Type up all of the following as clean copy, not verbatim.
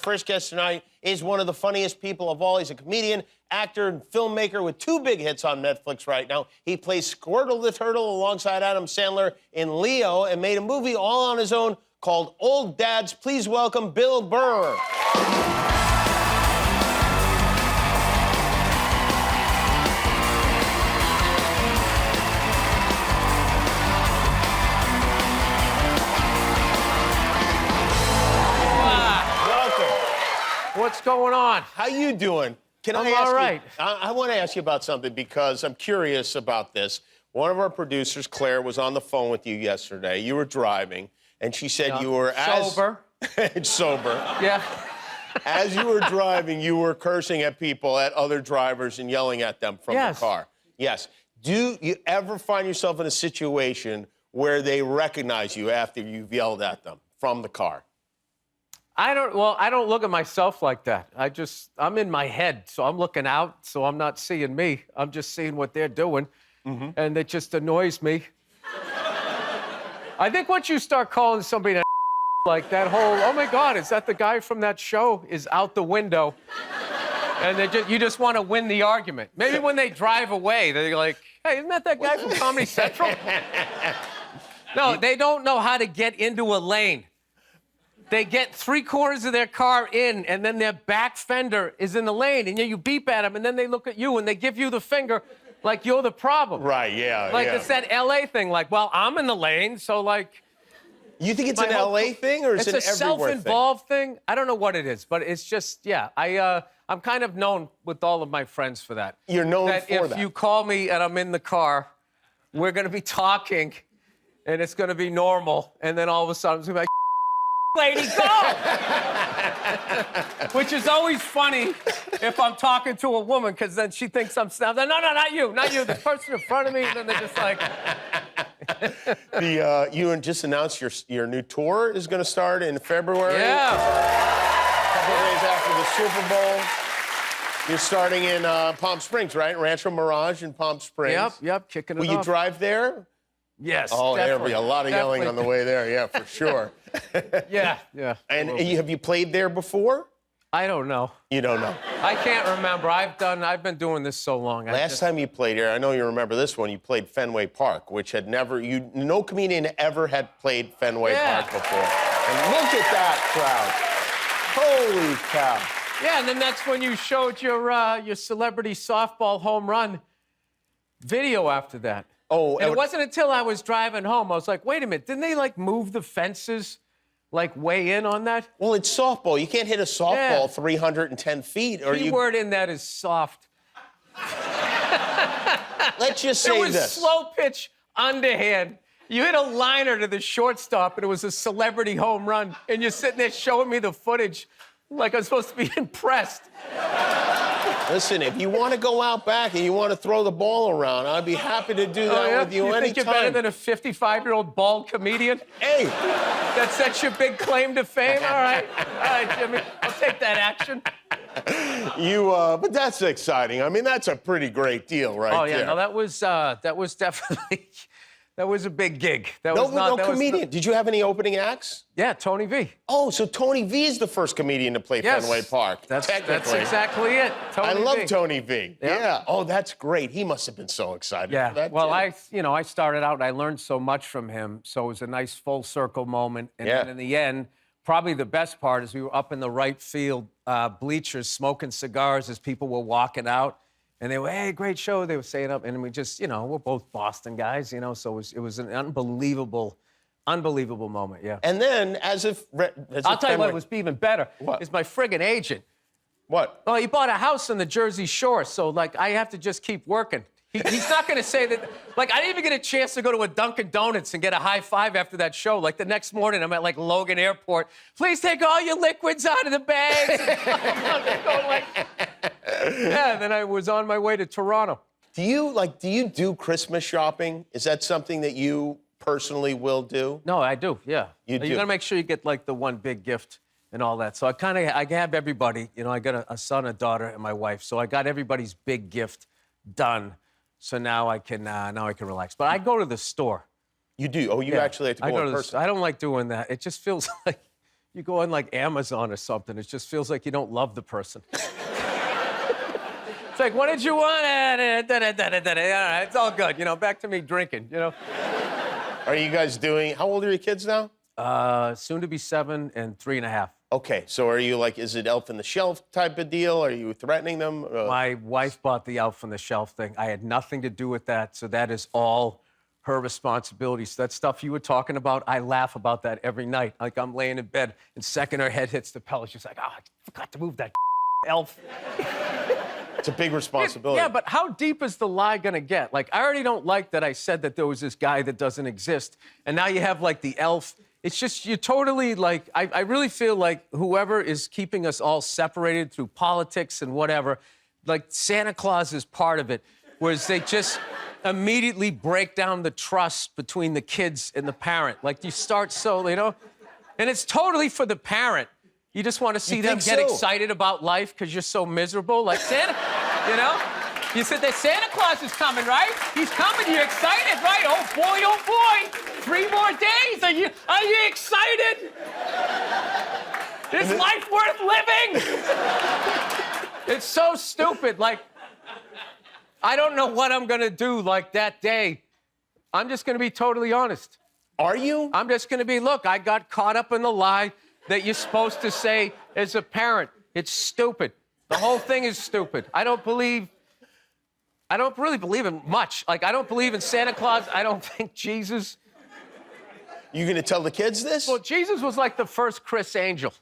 first guest tonight is one of the funniest people of all. He's a comedian, actor, and filmmaker with 2 big hits on Netflix right now. He plays Squirtle the Turtle alongside Adam Sandler in Leo and made a movie all on his own called Old Dads. Please welcome Bill Burr. What's going on? How you doing? I'm all right. I want to ask you about something because I'm curious about this. One of our producers, Claire, was on the phone with you yesterday. You were driving, and she said you were sober. sober. Yeah. As you were driving, you were cursing at people, at other drivers, and yelling at them from the car. Yes. Do you ever find yourself in a situation where they recognize you after you've yelled at them from the car? I don't look at myself like that. I'm in my head, so I'm looking out, so I'm not seeing me. I'm just seeing what they're doing, and it just annoys me. I think once you start calling somebody that like that whole, oh my God, is that the guy from that show, is out the window, and you just want to win the argument. Maybe when they drive away, they're like, hey, isn't that guy from Comedy Central? No, they don't know how to get into a lane. They get 3/4 of their car in, and then their back fender is in the lane, and you beep at them, and then they look at you, and they give you the finger like you're the problem. Right, yeah, Like it's that L.A. thing, like, well, I'm in the lane, so like... You think it's an L.A. thing, or is it an everywhere thing? It's a self-involved thing. I don't know what it is, but it's just, yeah. I'm kind of known with all of my friends for that. You're known for that. If you call me and I'm in the car, we're going to be talking, and it's going to be normal, and then all of a sudden, it's going to be like, lady, go! Which is always funny if I'm talking to a woman, because then she thinks I'm snapping. No, not you, the person in front of me, and then they're just like... You just announced your new tour is going to start in February. Yeah. A couple of days after the Super Bowl. You're starting in Palm Springs, right? Rancho Mirage in Palm Springs. Yep, kicking it off. Will you drive there? Yes, Oh, there'll definitely. be a lot of yelling on the way there, yeah, for sure. Yeah. And have you played there before? I don't know. You don't know? I can't remember. I've been doing this so long. Last time you played here, I know you remember this one, you played Fenway Park, which had no comedian ever had played Fenway Park before. And look at that crowd. Holy cow. Yeah, and then that's when you showed your celebrity softball home run video after that. Oh, and it wasn't until I was driving home, I was like, wait a minute, didn't they, like, move the fences, like, way in on that? Well, it's softball. You can't hit a softball 310 feet. Or the word in that is soft. Let's just say this. It was slow pitch, underhand. You hit a liner to the shortstop, and it was a celebrity home run, and you're sitting there showing me the footage like I'm supposed to be impressed. Listen, if you want to go out back and you want to throw the ball around, I'd be happy to do that with you anytime. You think you're better than a 55-year-old bald comedian? Hey! That's your big claim to fame? All right, Jimmy, I'll take that action. But that's exciting. I mean, that's a pretty great deal right there. Oh, yeah, no, that was definitely... That was a big gig. No comedian. Did you have any opening acts? Yeah, Tony V. Oh, so Tony V is the first comedian to play Fenway Park. That's exactly it. I love Tony V. Yeah. Oh, that's great. He must have been so excited for that. Well, I started out and I learned so much from him, so it was a nice full circle moment. And then in the end, probably the best part is we were up in the right field bleachers smoking cigars as people were walking out. And they were, hey, great show. They were saying up, and we just, we're both Boston guys, so it was an unbelievable moment, yeah. And then, I'll tell you what was even better. What? Is my friggin' agent. What? Oh, he bought a house on the Jersey Shore, so, like, I have to just keep working. He's not going to say that. Like, I didn't even get a chance to go to a Dunkin' Donuts and get a high five after that show. Like, the next morning, I'm at, like, Logan Airport. Please take all your liquids out of the bags. Yeah, then I was on my way to Toronto. Do you do Christmas shopping? Is that something that you personally will do? No, I do, yeah. You do? You got to make sure you get, like, the one big gift and all that. So I have everybody. I got a son, a daughter, and my wife. So I got everybody's big gift done. So now I can relax. But I go to the store. You do? Oh, you actually have to go in person. I don't like doing that. It just feels like you go on like Amazon or something, it just feels like you don't love the person. It's like, what did you want? All right, it's all good. You know, back to me drinking, you know? Are you guys doing, how old are your kids now? Soon to be 7 and 3.5. Okay, so are you like, is it Elf on the Shelf type of deal? Are you threatening them? My wife bought the Elf on the Shelf thing. I had nothing to do with that, so that is all her responsibility. So that stuff you were talking about, I laugh about that every night. Like I'm laying in bed, and second her head hits the pillow, she's like, I forgot to move that elf. It's a big responsibility. Yeah, but how deep is the lie gonna get? Like, I already don't like that I said that there was this guy that doesn't exist, and now you have, like, the elf. It's just, you're totally, like, I really feel like whoever is keeping us all separated through politics and whatever, like, Santa Claus is part of it, whereas they just immediately break down the trust between the kids and the parent. Like, you start so, you know? And it's totally for the parent. You just want to see them get excited about life because you're so miserable. Like Santa, you know? You said that Santa Claus is coming, right? He's coming. You're excited, right? Oh, boy. 3 more days. Are you excited? Is life worth living? It's so stupid. Like, I don't know what I'm going to do, like, that day. I'm just going to be totally honest. Are you? I'm just going to be, look, I got caught up in the lie that you're supposed to say as a parent. It's stupid. The whole thing is stupid. I don't really believe in much. Like, I don't believe in Santa Claus. I don't think Jesus. You gonna tell the kids this? Well, Jesus was like the first Chris Angel,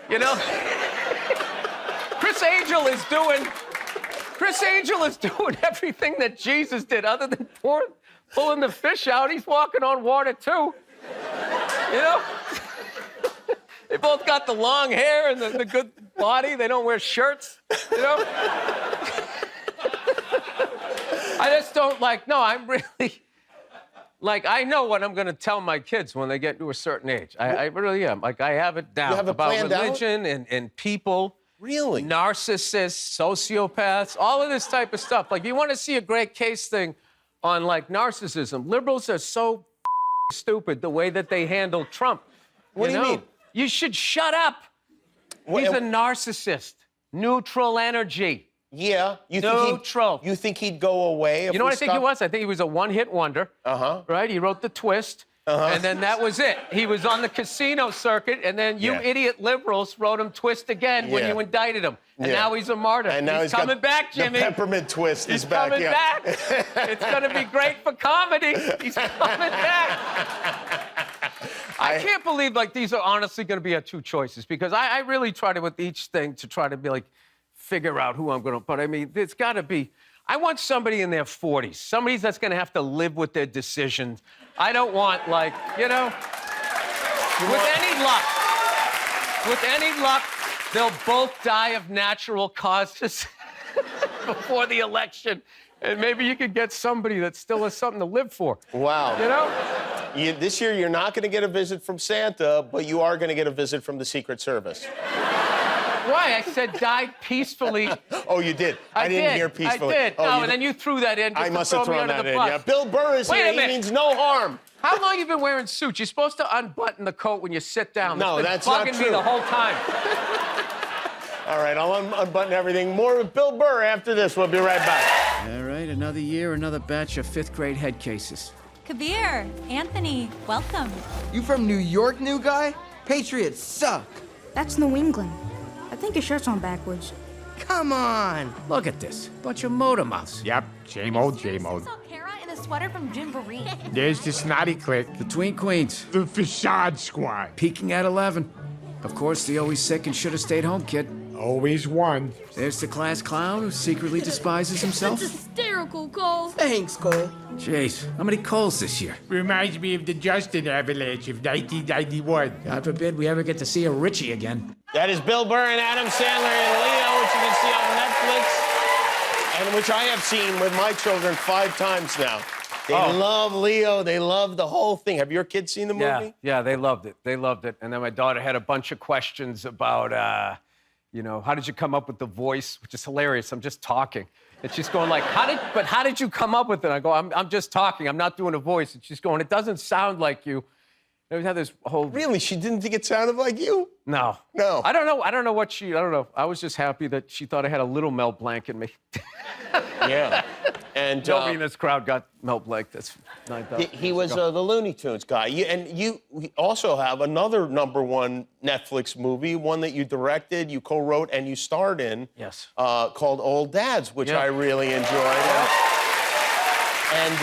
you know? Chris Angel is doing everything that Jesus did other than pulling the fish out. He's walking on water, too. You know? They both got the long hair and the good body. They don't wear shirts, you know? I just don't I'm really, I know what I'm going to tell my kids when they get to a certain age. I really am. Like, I have it down. You have it about planned out? religion and people. Really? Narcissists, sociopaths, all of this type of stuff. Like, you want to see a great case thing on, like, narcissism. Liberals are so stupid the way that they handle Trump. What do you mean? You should shut up. He's a narcissist. Neutral energy. Yeah. You think he'd go away if You know what I think he was? I think he was a one-hit wonder. Uh-huh. Right? He wrote The Twist. Uh-huh. And then that was it. He was on the casino circuit, and then you idiot liberals wrote him Twist again when you indicted him. And now he's a martyr. And now he's coming back, Jimmy. The peppermint twist is back. He's coming back. It's going to be great for comedy. He's coming back. I can't believe, like, these are honestly going to be our 2 choices, because I really try to, with each thing, to try to be, like, figure out who I'm going to... But, I mean, it's got to be... I want somebody in their 40s, somebody that's going to have to live with their decisions. I don't want, like, you know... With any luck, they'll both die of natural causes before the election. And maybe you could get somebody that still has something to live for. Wow. You know? This year, you're not going to get a visit from Santa, but you are going to get a visit from the Secret Service. Why? I said die peacefully. Oh, you did? I didn't hear peacefully. I did. Oh, and then you threw that in just I must to have throw me thrown under that the in, bus. yeah. Bill Burr is Wait here. a minute. He means no harm. How long you been wearing suits? You're supposed to unbutton the coat when you sit down. No, that's not true. Bugging me the whole time. All right, I'll unbutton everything. More with Bill Burr after this. We'll be right back. All right, another year, another batch of 5th grade head cases. Kabir, Anthony, welcome. You from New York, new guy? Patriots suck. That's New England. I think your shirt's on backwards. Come on. Look at this. Bunch of motor mouths. Yep, same old, same I old. saw Kara in a sweater from Jamboree. There's the snotty clique, The Tween Queens. the facade squad. Peaking at 11. Of course, the always sick and should have stayed home kid. Always one. There's the class clown who secretly despises himself. That's hysterical, Cole. Thanks, Cole. Jeez, how many Coles this year? Reminds me of the Justin avalanche of 1991. God forbid we ever get to see a Richie again. That is Bill Burr and Adam Sandler in Leo, which you can see on Netflix, and which I have seen with my children 5 times now. They love Leo. They love the whole thing. Have your kids seen the movie? Yeah, they loved it. They loved it. And then my daughter had a bunch of questions about, how did you come up with the voice? Which is hilarious. I'm just talking. And she's going like, how did you come up with it? I go, I'm just talking. I'm not doing a voice. And she's going, it doesn't sound like you. We had this whole. Really? She didn't think it sounded like you? No. No. I don't know. I don't know what she. I don't know. I was just happy that she thought I had a little Mel Blanc in me. Yeah. And Nobody in this crowd got Mel Blanc. That's 9,000. he was the Looney Tunes guy. You also have another #1 Netflix movie, one that you directed, you co-wrote, and you starred in. Yes. Called Old Dads, which Yeah. I really enjoyed. And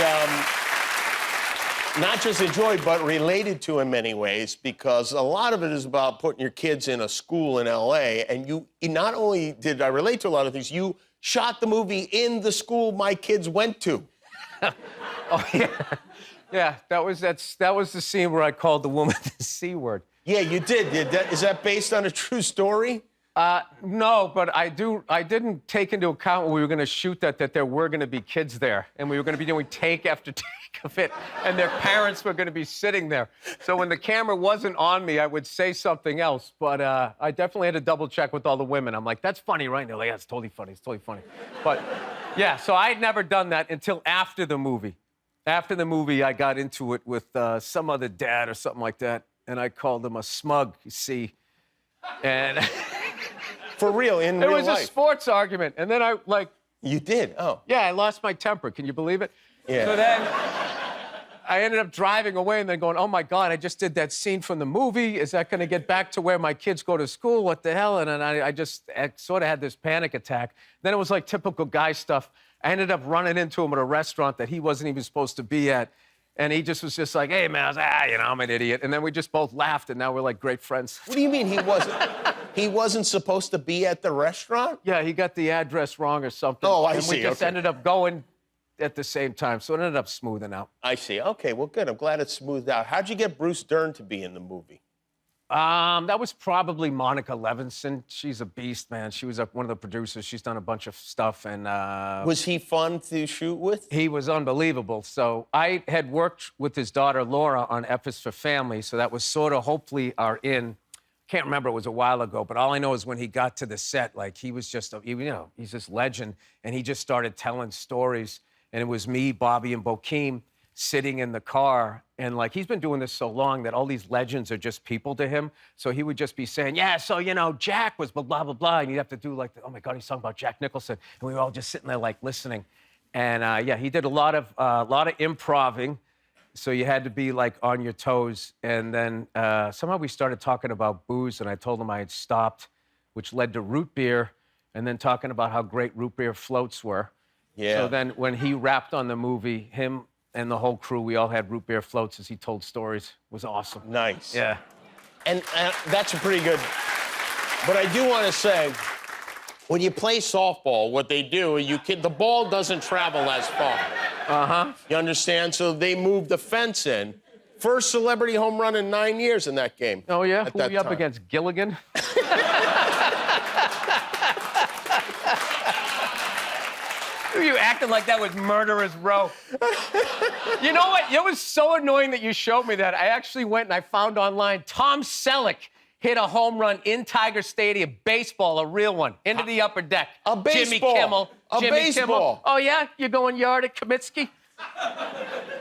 not just enjoyed, but related to in many ways, because a lot of it is about putting your kids in a school in L.A. And you not only did I relate to a lot of things, you shot the movie in the school my kids went to. Oh yeah, yeah. That was the scene where I called the woman the C word. Yeah, you did. Is that based on a true story? No, but I didn't take into account when we were going to shoot that there were going to be kids there, and we were going to be doing take after take of it, and their parents were going to be sitting there. So when the camera wasn't on me, I would say something else. But I definitely had to double check with all the women. I'm like, "That's funny, right?" And they're like, "Yeah, it's totally funny. It's totally funny." But yeah, so I'd never done that until after the movie. After the movie, I got into it with some other dad or something like that, and I called him a smug. You see, and. For real, in It real was life. a sports argument, and then I You did? Oh. yeah, I lost my temper. Can you believe it? Yeah. So then I ended up driving away and then going, oh my God, I just did that scene from the movie. Is that going to get back to where my kids go to school? What the hell? And then I sort of had this panic attack. Then it was like typical guy stuff. I ended up running into him at a restaurant that he wasn't even supposed to be at. And he just was just like, hey, man, I was like, I'm an idiot. And then we just both laughed, and now we're like great friends. What do you mean he wasn't? He wasn't supposed to be at the restaurant? Yeah, he got the address wrong or something. Oh, I and see, we just okay. ended up going at the same time, so it ended up smoothing out. I see. Okay, well, good. I'm glad it's smoothed out. How'd you get Bruce Dern to be in the movie? That was probably Monica Levinson. She's a beast, man. She was one of the producers. She's done a bunch of stuff, and Was he fun to shoot with? he was unbelievable. So I had worked with his daughter Laura on F is for Family, so that was sort of hopefully our in. Can't remember, it was a while ago, but all I know is when he got to the set, like he was just, he's this legend, and he just started telling stories, and it was me, Bobby, and Bokeem sitting in the car, and like he's been doing this so long that all these legends are just people to him. So he would just be saying, yeah, so Jack was blah blah blah, and you'd have to do like, oh my God, he's talking about Jack Nicholson, and we were all just sitting there like listening, and yeah, he did a lot of improving. So you had to be like on your toes. And then somehow we started talking about booze, and I told him I had stopped, which led to root beer, and then talking about how great root beer floats were. Yeah. So then when he rapped on the movie, him and the whole crew, we all had root beer floats as he told stories. It was awesome. Nice. Yeah. And that's a pretty good. But I do want to say, when you play softball, what they do, the ball doesn't travel as far. Uh-huh. You understand? So they moved the fence in. First celebrity home run in 9 years in that game. Oh, yeah? At Who that we up time. against? Gilligan? You acting like that was Murderer's Row. You know what? It was so annoying that you showed me that. I actually went and I found online Tom Selleck hit a home run in Tiger Stadium, baseball, a real one, into the upper deck. A baseball. Jimmy Kimmel. A Jimmy baseball. Kimmel. Oh, yeah? You're going yard at Kamitsky?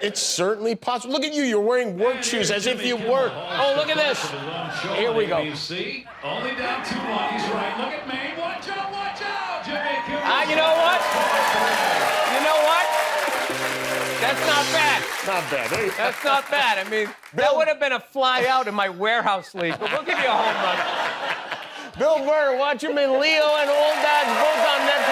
It's certainly possible. Look at you. You're wearing work shoes as if you work. Oh, look at this. Here we go. ABC, only down 2-1. He's right. Look at me. Watch out, Jimmy Kimmel. You know what? You know what? That's not bad. Not bad. There you go. That's not bad. I mean, that would have been a fly out in my warehouse league, but we'll give you a home run. Bill Burr, watch him in Leo and Old Dads, both on Netflix.